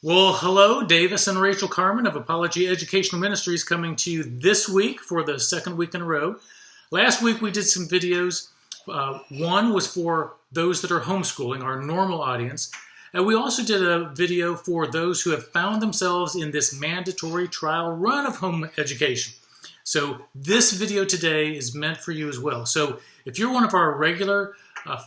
Well, hello, Davis and Rachel Carmen of Apology Educational Ministries coming to you this week for the second week in a row. Last week we did some videos. One was for those that are homeschooling, our normal audience. And we also did a video for those who have found themselves in this mandatory trial run of home education. So this video today is meant for you as well. So if you're one of our regular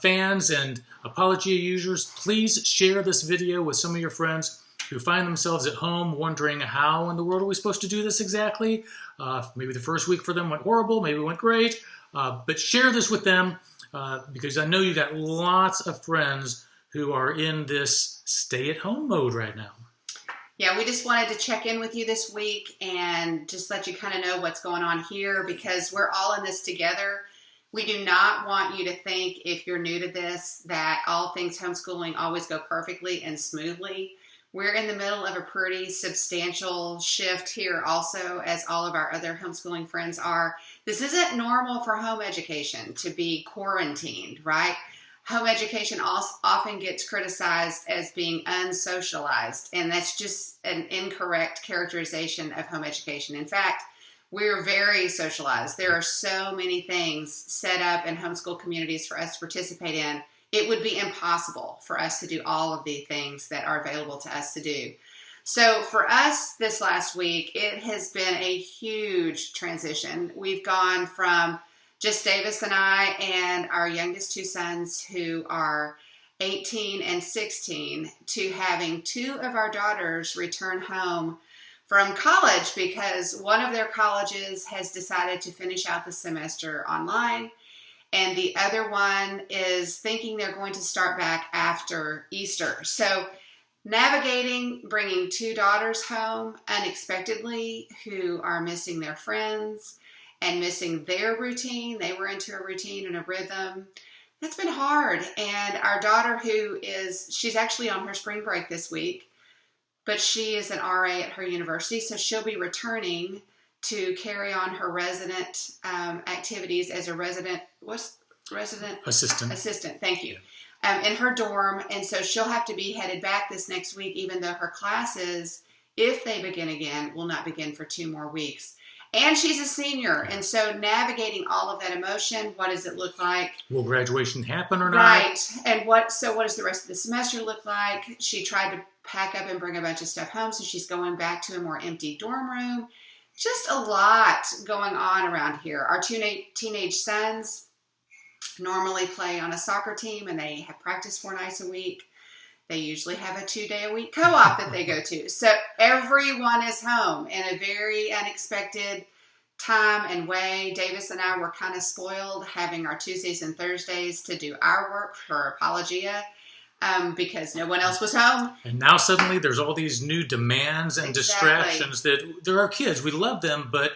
fans and Apologia users, please share this video with some of your friends who find themselves at home wondering how in the world are we supposed to do this exactly. Maybe the first week for them went horrible, maybe it went great, but share this with them because I know you got lots of friends who are in this stay-at-home mode right now. Yeah, we just wanted to check in with you this week and just let you kind of know what's going on here because we're all in this together. We do not want you to think, if you're new to this, that all things homeschooling always go perfectly and smoothly. We're in the middle of a pretty substantial shift here also, as all of our other homeschooling friends are. This isn't normal for home education to be quarantined, right? Home education often gets criticized as being unsocialized, and that's just an incorrect characterization of home education. In fact, we're very socialized. There are so many things set up in homeschool communities for us to participate in. It would be impossible for us to do all of the things that are available to us to do. So for us this last week, it has been a huge transition. We've gone from just Davis and I and our youngest two sons, who are 18 and 16, to having two of our daughters return home from college because one of their colleges has decided to finish out the semester online, and the other one is thinking they're going to start back after Easter. So navigating bringing two daughters home unexpectedly who are missing their friends and missing their routine. They were into a routine and a rhythm. That's been hard. And our daughter, she's actually on her spring break this week, but she is an RA at her university, so she'll be returning to carry on her resident activities as a resident assistant. Thank you. In her dorm, and so she'll have to be headed back this next week, even though her classes, if they begin again, will not begin for 2 more weeks. And she's a senior, and so navigating all of that emotion, what does it look like? Will graduation happen or not? Right, and what does the rest of the semester look like? She tried to pack up and bring a bunch of stuff home, so she's going back to a more empty dorm room. Just a lot going on around here. Our teenage sons normally play on a soccer team, and they have practice 4 nights a week. They usually have a 2-day-a-week co-op that they go to. So everyone is home in a very unexpected time and way. Davis and I were kind of spoiled having our Tuesdays and Thursdays to do our work for Apologia because no one else was home. And now suddenly there's all these new demands and distractions that there are kids. We love them, but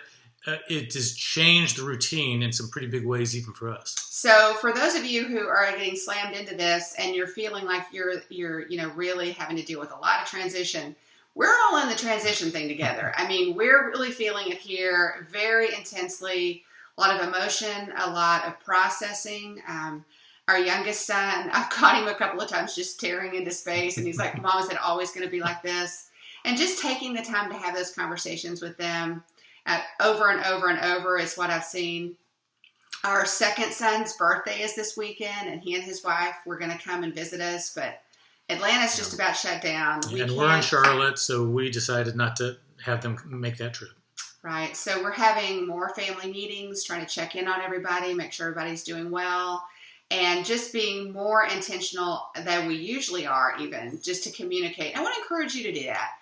it has changed the routine in some pretty big ways even for us. So for those of you who are getting slammed into this and you're feeling like you're really having to deal with a lot of transition, we're all in the transition thing together. I mean, we're really feeling it here very intensely. A lot of emotion, a lot of processing. Our youngest son, I've caught him a couple of times just staring into space, and he's like, "Mom, is it always going to be like this?" And just taking the time to have those conversations with them over and over and over is what I've seen. Our second son's birthday is this weekend, and he and his wife were going to come and visit us, but Atlanta's just about shut down. We're in Charlotte, so we decided not to have them make that trip. Right. So we're having more family meetings, trying to check in on everybody, make sure everybody's doing well, and just being more intentional than we usually are, even just to communicate. I want to encourage you to do that.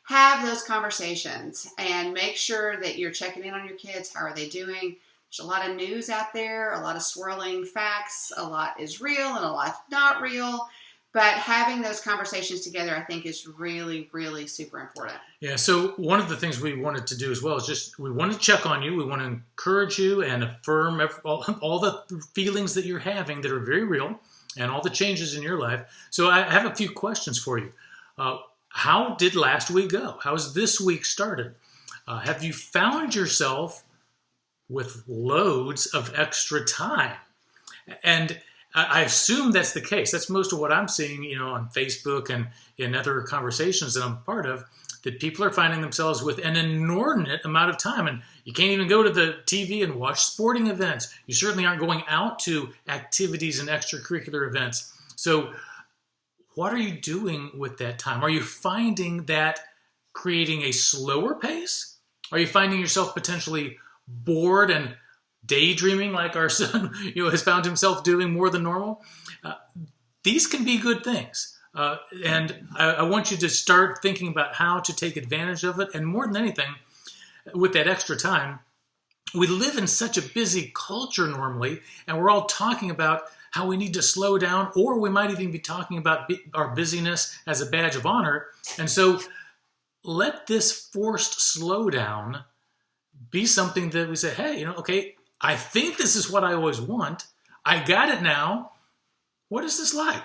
Have those conversations and make sure that you're checking in on your kids. How are they doing? There's a lot of news out there, a lot of swirling facts. A lot is real and a lot not real. But having those conversations together, I think, is really, really super important. Yeah, so one of the things we wanted to do as well is just we want to check on you. We want to encourage you and affirm all the feelings that you're having that are very real and all the changes in your life. So I have a few questions for you. How did last week go? How's this week started? Have you found yourself with loads of extra time? And I assume that's the case. That's most of what I'm seeing, on Facebook and in other conversations that I'm part of, that people are finding themselves with an inordinate amount of time. And you can't even go to the TV and watch sporting events. You certainly aren't going out to activities and extracurricular events. So what are you doing with that time? Are you finding that creating a slower pace? Are you finding yourself potentially bored and daydreaming like our son has found himself doing more than normal? These can be good things. And I want you to start thinking about how to take advantage of it. And more than anything, with that extra time, we live in such a busy culture normally, and we're all talking about how we need to slow down, or we might even be talking about our busyness as a badge of honor. And so let this forced slowdown be something that we say, hey, okay, I think this is what I always want. I got it now. What is this like?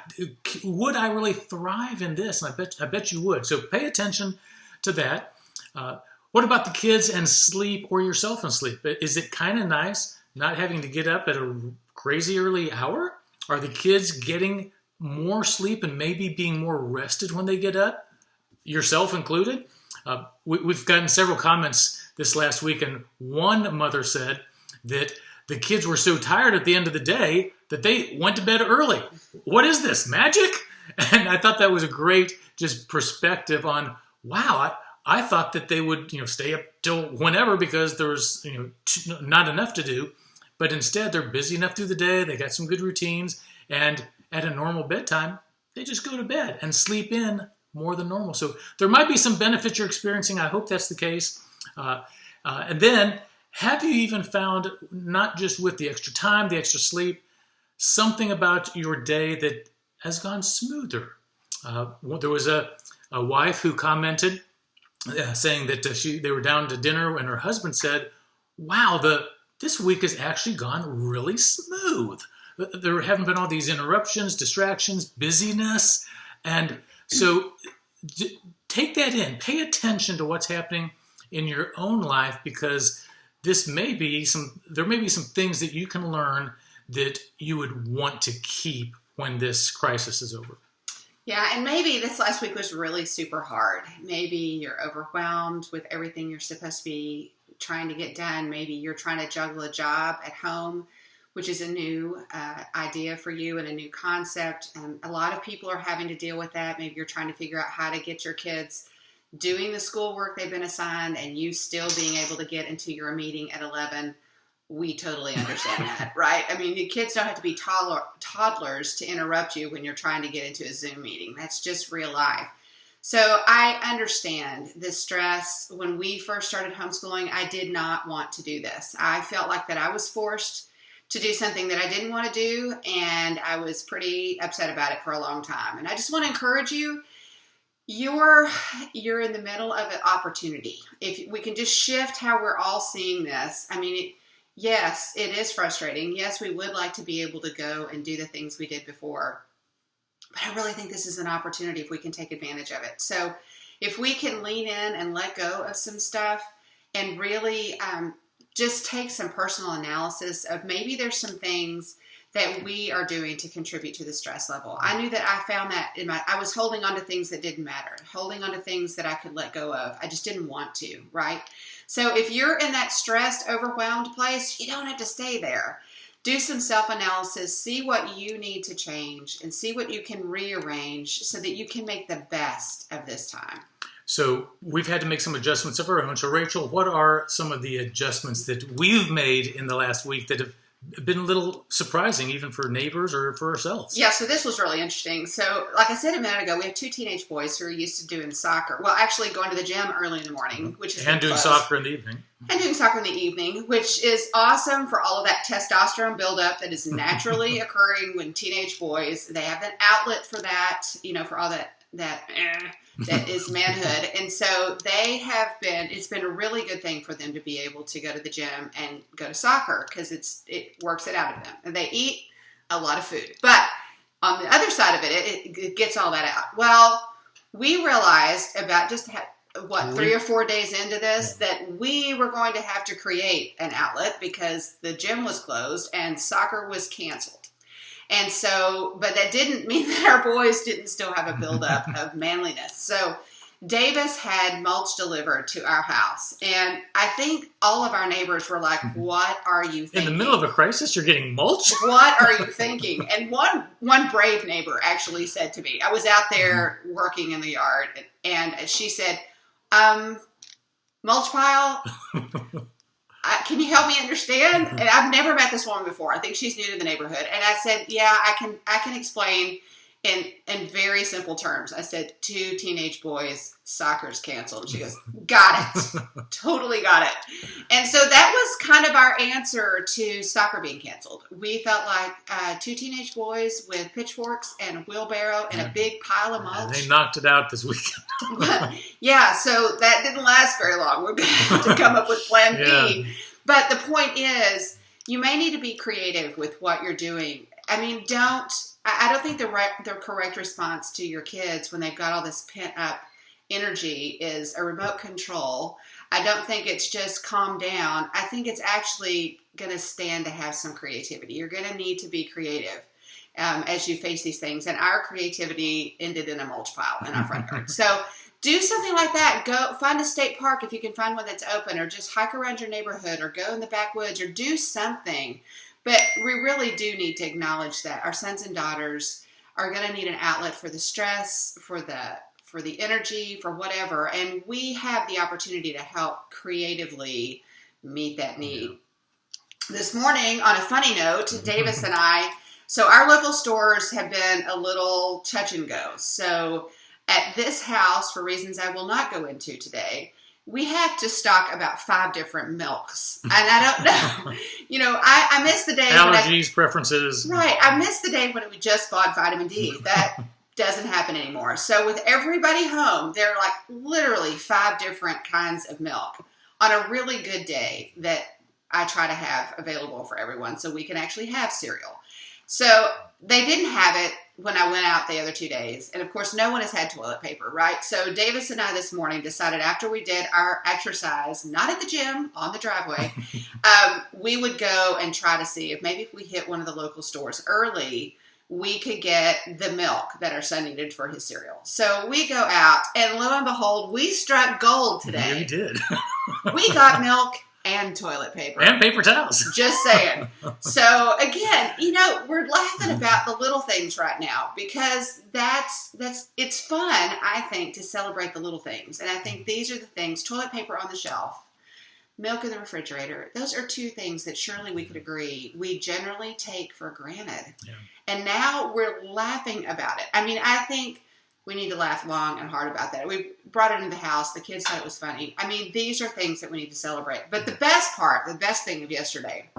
Would I really thrive in this? And I bet you would. So pay attention to that. What about the kids and sleep, or yourself and sleep? Is it kind of nice not having to get up at a crazy early hour? Are the kids getting more sleep and maybe being more rested when they get up, yourself included? We've gotten several comments this last week, and one mother said that the kids were so tired at the end of the day that they went to bed early. What is this, magic? And I thought that was a great just perspective on, wow, I thought that they would stay up till whenever because there was not enough to do. But instead, they're busy enough through the day. They got some good routines. And at a normal bedtime, they just go to bed and sleep in more than normal. So there might be some benefits you're experiencing. I hope that's the case. And then, have you even found, not just with the extra time, the extra sleep, something about your day that has gone smoother? There was a wife who commented saying that they were down to dinner and her husband said, wow, this week has actually gone really smooth. There haven't been all these interruptions, distractions, busyness. And so take that in. Pay attention to what's happening in your own life, because there may be some things that you can learn that you would want to keep when this crisis is over. Yeah, and maybe this last week was really super hard. Maybe you're overwhelmed with everything you're supposed to be trying to get done. Maybe you're trying to juggle a job at home, which is a new idea for you and a new concept. And a lot of people are having to deal with that. Maybe you're trying to figure out how to get your kids doing the schoolwork they've been assigned and you still being able to get into your meeting at 11. We totally understand that, right? I mean, the kids don't have to be toddlers to interrupt you when you're trying to get into a Zoom meeting. That's just real life. So I understand the stress. When we first started homeschooling, I did not want to do this. I felt like that I was forced to do something that I didn't want to do, and I was pretty upset about it for a long time. And I just want to encourage you, you're in the middle of an opportunity. If we can just shift how we're all seeing this. I mean, yes, it is frustrating. Yes, we would like to be able to go and do the things we did before. But I really think this is an opportunity if we can take advantage of it. So if we can lean in and let go of some stuff and really just take some personal analysis of maybe there's some things that we are doing to contribute to the stress level. I knew that I found that I was holding on to things that didn't matter, holding on to things that I could let go of. I just didn't want to, right? So if you're in that stressed, overwhelmed place, you don't have to stay there. Do some self-analysis, see what you need to change, and see what you can rearrange so that you can make the best of this time. So we've had to make some adjustments of our own. So Rachel, what are some of the adjustments that we've made in the last week that have been a little surprising, even for neighbors or for ourselves? Yeah, so this was really interesting. So like I said a minute ago, we have 2 teenage boys who are used to doing soccer. Well, actually going to the gym early in the morning, which is and doing soccer in the evening. And doing soccer in the evening, which is awesome for all of that testosterone buildup that is naturally occurring when teenage boys, they have an outlet for that, for all that is manhood. And so it's been a really good thing for them to be able to go to the gym and go to soccer because it works it out of them. And they eat a lot of food. But on the other side of it gets all that out. Well, we realized about 3 or 4 days into this that we were going to have to create an outlet because the gym was closed and soccer was canceled. And so, but that didn't mean that our boys didn't still have a buildup of manliness. So Davis had mulch delivered to our house. And I think all of our neighbors were like, what are you thinking? In the middle of a crisis, you're getting mulch? What are you thinking? And one brave neighbor actually said to me, I was out there working in the yard, and she said, mulch pile, can you help me understand? And I've never met this woman before. I think she's new to the neighborhood. And I said, yeah, I can explain in very simple terms. I said, 2 teenage boys, soccer's canceled. And she goes, got it. Totally got it. And so that was kind of our answer to soccer being canceled. We felt like 2 teenage boys with pitchforks and a wheelbarrow and a big pile of mulch. They knocked it out this weekend. Yeah, so that didn't last very long. We're going to have to come up with plan B. But the point is, you may need to be creative with what you're doing. I mean, I don't think the correct response to your kids when they've got all this pent up energy is a remote control. I don't think it's just calm down. I think it's actually going to stand to have some creativity. You're going to need to be creative as you face these things. And our creativity ended in a mulch pile in our front yard. So do something like that. Go find a state park if you can find one that's open, or just hike around your neighborhood, or go in the backwoods, or do something. But we really do need to acknowledge that our sons and daughters are going to need an outlet for the stress, for the energy, for whatever. And we have the opportunity to help creatively meet that need. Yeah. This morning, on a funny note, Davis and I, so our local stores have been a little touch and go. So at this house, for reasons I will not go into today, we have to stock about 5 different milks. And I don't know, I miss the day. Allergies, preferences. Right. I miss the day when we just bought vitamin D. That doesn't happen anymore. So with everybody home, there are like literally 5 different kinds of milk on a really good day that I try to have available for everyone so we can actually have cereal. So they didn't have it when I went out the other 2 days. And of course, no one has had toilet paper, right? So Davis and I this morning decided after we did our exercise, not at the gym, on the driveway, we would go and try to see if we hit one of the local stores early, we could get the milk that our son needed for his cereal. So we go out, and lo and behold, we struck gold today. Yeah, we did. We got milk and toilet paper. And paper towels. Just saying. So again, we're laughing about the little things right now because it's fun, I think, to celebrate the little things. And I think these are the things: toilet paper on the shelf, milk in the refrigerator. Those are 2 things that surely we could agree we generally take for granted. Yeah. And now we're laughing about it. I mean, I think we need to laugh long and hard about that. We brought it into the house. The kids thought it was funny. I mean, these are things that we need to celebrate. But the best thing of yesterday,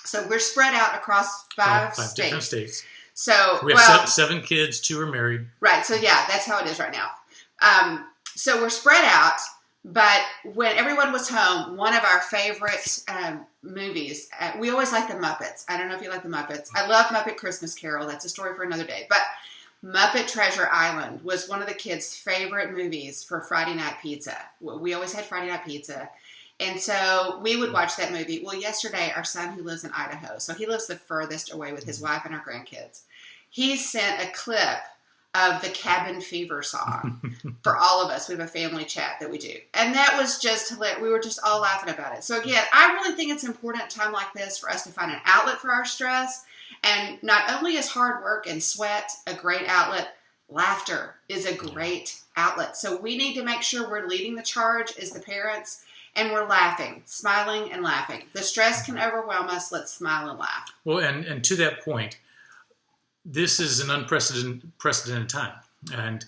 so we're spread out across 5 states. Different states. So we have 7 kids, 2 are married. Right. So yeah, that's how it is right now. So we're spread out. But when everyone was home, one of our favorite movies, we always like the Muppets. I don't know if you like the Muppets. I love Muppet Christmas Carol. That's a story for another day. But Muppet Treasure Island was one of the kids' favorite movies for Friday night pizza. We always had Friday night pizza. And so we would watch that movie. Well, yesterday, our son, who lives in Idaho, so he lives the furthest away with his wife and our grandkids, he sent a clip of the Cabin Fever song for all of us. We have a family chat that we do. And that was just hilarious. We were just all laughing about it. So again, I really think it's important at a time like this for us to find an outlet for our stress. And not only is hard work and sweat a great outlet, laughter is a great outlet. So we need to make sure we're leading the charge as the parents, and we're laughing, smiling and laughing. The stress can overwhelm us. Let's smile and laugh. Well, and to that point, this is an unprecedented time. And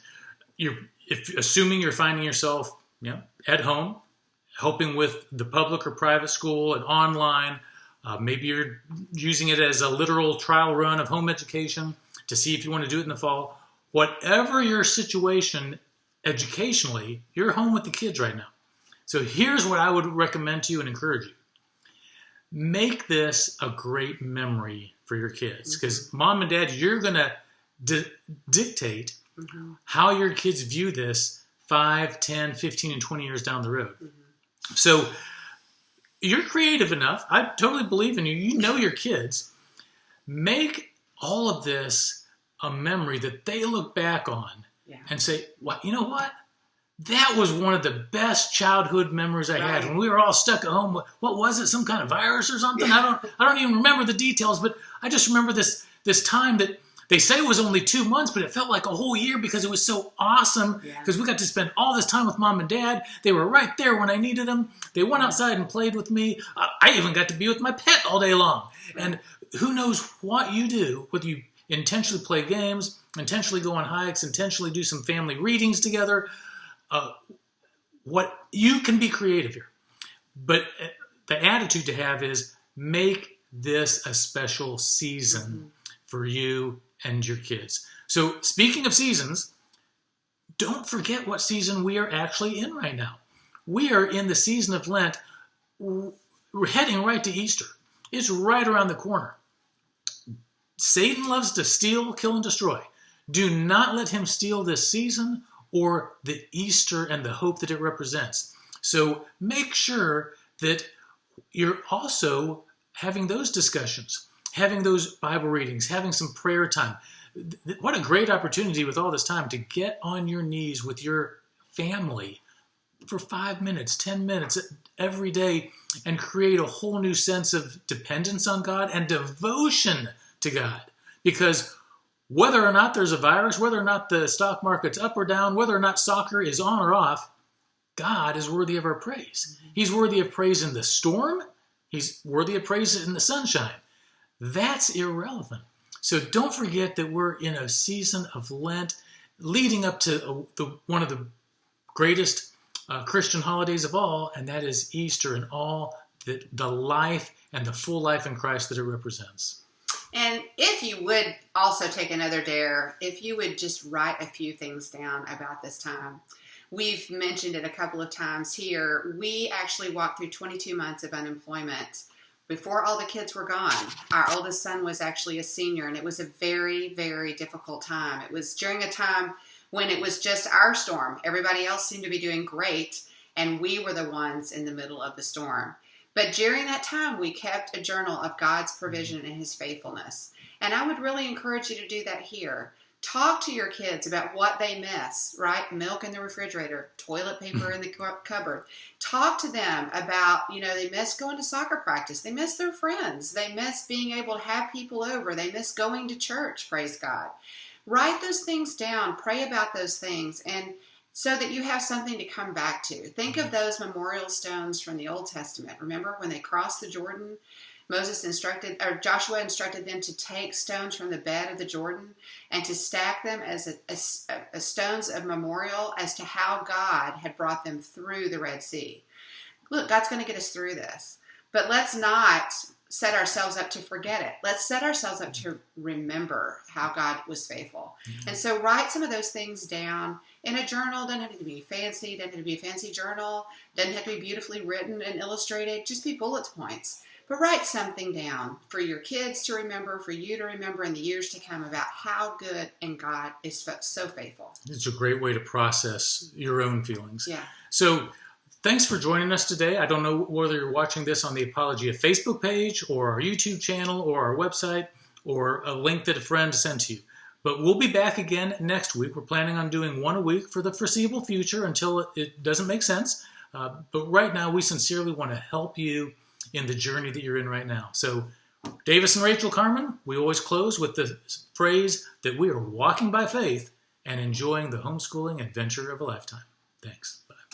assuming you're finding yourself at home, helping with the public or private school and online, maybe you're using it as a literal trial run of home education to see if you want to do it in the fall. Whatever your situation educationally, you're home with the kids right now. So here's what I would recommend to you and encourage you. Make this a great memory for your kids, because mom and dad, you're going to dictate how your kids view this 5, 10, 15, and 20 years down the road. So you're creative enough. I totally believe in you. You know your kids. Make all of this a memory that they look back on and say, "What? You know what? That was one of the best childhood memories I had when we were all stuck at home. What was it? Some kind of virus or something? I don't even remember the details, but I just remember this time that they say it was only 2 months, but it felt like a whole year because it was so awesome because we got to spend all this time with mom and dad. They were right there when I needed them. They went outside and played with me. I even got to be with my pet all day long. And who knows what you do, whether you intentionally play games, intentionally go on hikes, intentionally do some family readings together. What you can be creative here. But the attitude to have is make this a special season for you and your kids. So speaking of seasons, don't forget what season we are actually in right now. We are in the season of Lent. We're heading right to Easter. It's right around the corner. Satan loves to steal, kill, and destroy. Do not let him steal this season or the Easter and the hope that it represents. So make sure that you're also having those discussions, having those Bible readings, having some prayer time. What a great opportunity with all this time to get on your knees with your family for 5 minutes, 10 minutes every day and create a whole new sense of dependence on God and devotion to God. Because whether or not there's a virus, whether or not the stock market's up or down, whether or not soccer is on or off, God is worthy of our praise. He's worthy of praise in the storm. He's worthy of praise in the sunshine. That's irrelevant. So don't forget that we're in a season of Lent leading up to one of the greatest Christian holidays of all, and that is Easter and all the life and the full life in Christ that it represents. And if you would also take another dare, if you would just write a few things down about this time. We've mentioned it a couple of times here. We actually walked through 22 months of unemployment before all the kids were gone. Our oldest son was actually a senior, and it was a very, very difficult time. It was during a time when it was just our storm. Everybody else seemed to be doing great, and we were the ones in the middle of the storm. But during that time, we kept a journal of God's provision and his faithfulness. And I would really encourage you to do that here. Talk to your kids about what they miss, right? Milk in the refrigerator, toilet paper in the cupboard. Talk to them about, they miss going to soccer practice. They miss their friends. They miss being able to have people over. They miss going to church, praise God. Write those things down. Pray about those things. And so that you have something to come back to. Think of those memorial stones from the Old Testament. Remember when they crossed the Jordan? Joshua instructed them to take stones from the bed of the Jordan and to stack them as stones of memorial as to how God had brought them through the Red Sea. Look, God's going to get us through this. But let's not set ourselves up to forget it. Let's set ourselves up to remember how God was faithful. Mm-hmm. And so write some of those things down in a journal. Doesn't have to be fancy. Doesn't have to be a fancy journal. Doesn't have to be beautifully written and illustrated. Just be bullet points. But write something down for your kids to remember, for you to remember in the years to come about how good and God is so faithful. It's a great way to process your own feelings. Yeah. So thanks for joining us today. I don't know whether you're watching this on the Apologia Facebook page or our YouTube channel or our website or a link that a friend sent to you. But we'll be back again next week. We're planning on doing one a week for the foreseeable future until it doesn't make sense. But right now, we sincerely want to help you in the journey that you're in right now. So Davis and Rachel Carmen, we always close with the phrase that we are walking by faith and enjoying the homeschooling adventure of a lifetime. Thanks. Bye.